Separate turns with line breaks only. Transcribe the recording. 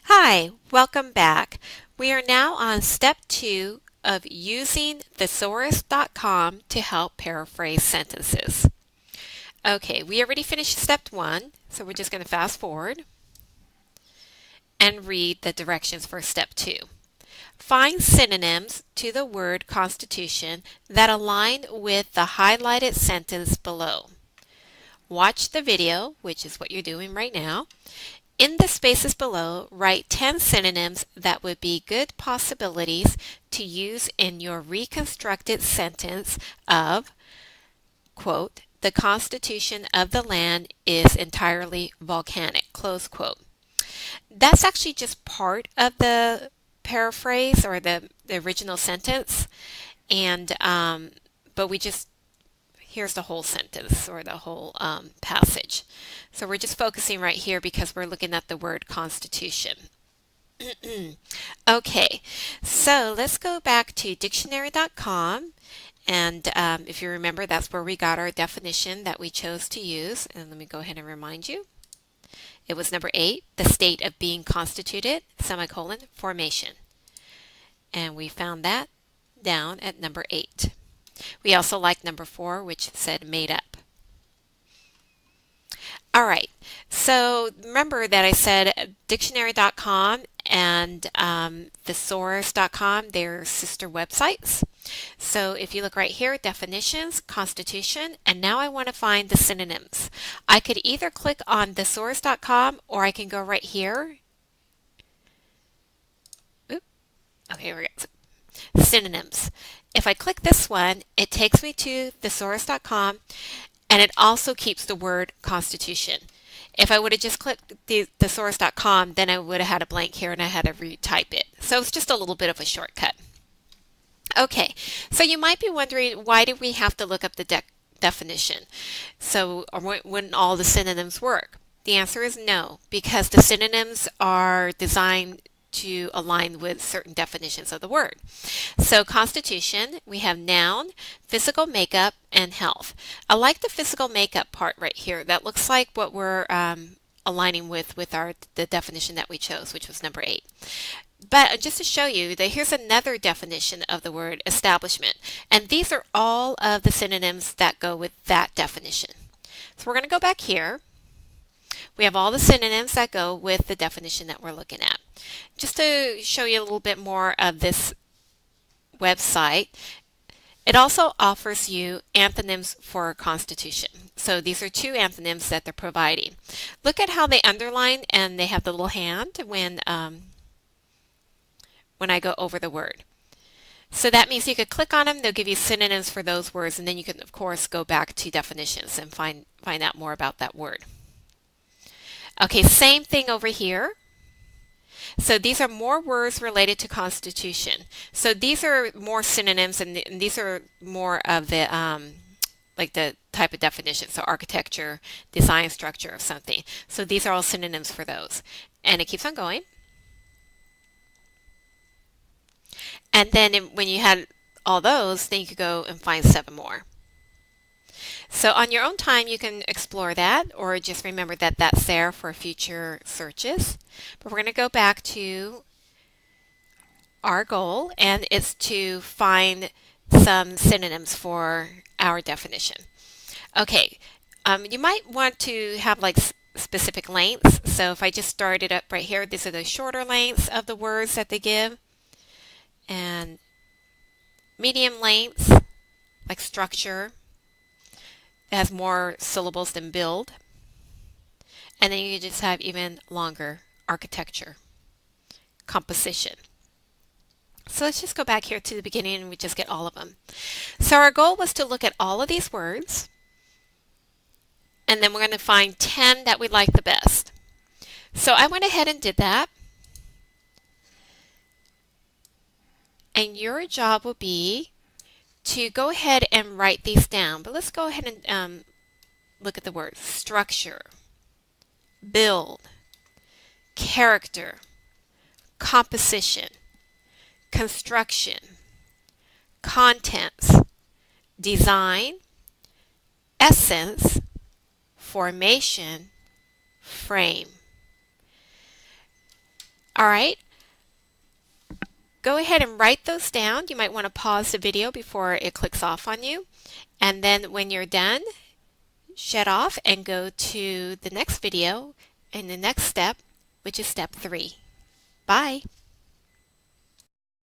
Hi, welcome back. We are now on step 2 of using thesaurus.com to help paraphrase sentences. Okay, we already finished step 1, so we're just going to fast forward and read the directions for step 2. Find synonyms to the word constitution that align with the highlighted sentence below. Watch the video, which is what you're doing right now. In the spaces below, write 10 synonyms that would be good possibilities to use in your reconstructed sentence of, quote, the constitution of the land is entirely volcanic, close quote. That's actually just part of the paraphrase or the original sentence, and but here's the whole sentence or the whole passage. So we're just focusing right here because we're looking at the word constitution. Okay, so let's go back to dictionary.com. And if you remember, that's where we got our definition that we chose to use. And let me go ahead and remind you. It was number 8, the state of being constituted, semicolon, formation. And we found that down at number 8. We also liked number 4, which said made up. All right, so remember that I said dictionary.com and thesaurus.com, they're sister websites. So if you look right here, definitions, constitution, and now I want to find the synonyms. I could either click on thesaurus.com or I can go right here. Oop. Okay, here we go. Synonyms. If I click this one, it takes me to thesaurus.com and it also keeps the word constitution. If I would have just clicked the thesaurus.com, then I would have had a blank here and I had to retype it. So it's just a little bit of a shortcut. Okay, so you might be wondering, why do we have to look up the definition? So wouldn't all the synonyms work? The answer is no, because the synonyms are designed to align with certain definitions of the word. So constitution, we have noun, physical makeup, and health. I like the physical makeup part right here. That looks like what we're aligning with the definition that we chose, which was number 8. But just to show you that here's another definition of the word establishment. And these are all of the synonyms that go with that definition. So we're going to go back here. We have all the synonyms that go with the definition that we're looking at. Just to show you a little bit more of this website, it also offers you antonyms for constitution. So these are 2 antonyms that they're providing. Look at how they underline and they have the little hand when I go over the word. So that means you could click on them, they'll give you synonyms for those words, and then you can of course go back to definitions and find out more about that word. Okay, same thing over here. So these are more words related to constitution. So these are more synonyms, and these are more of the like the type of definition. So architecture, design, structure of something. So these are all synonyms for those. And it keeps on going. And then when you had all those, then you could go and find 7 more. So on your own time, you can explore that, or just remember that that's there for future searches. But we're going to go back to our goal, and it's to find some synonyms for our definition. Okay, you might want to have like specific lengths. So if I just started up right here, these are the shorter lengths of the words that they give. And medium lengths, like structure, it has more syllables than build. And then you just have even longer architecture, composition. So let's just go back here to the beginning and we just get all of them. So our goal was to look at all of these words, and then we're going to find 10 that we like the best. So I went ahead and did that. And your job will be to go ahead and write these down. But let's go ahead and look at the words. Structure, build, character, composition, construction, contents, design, essence, formation, frame. All right, go ahead and write those down. You might want to pause the video before it clicks off on you. And then when you're done, shut off and go to the next video and the next step, which is step 3. Bye.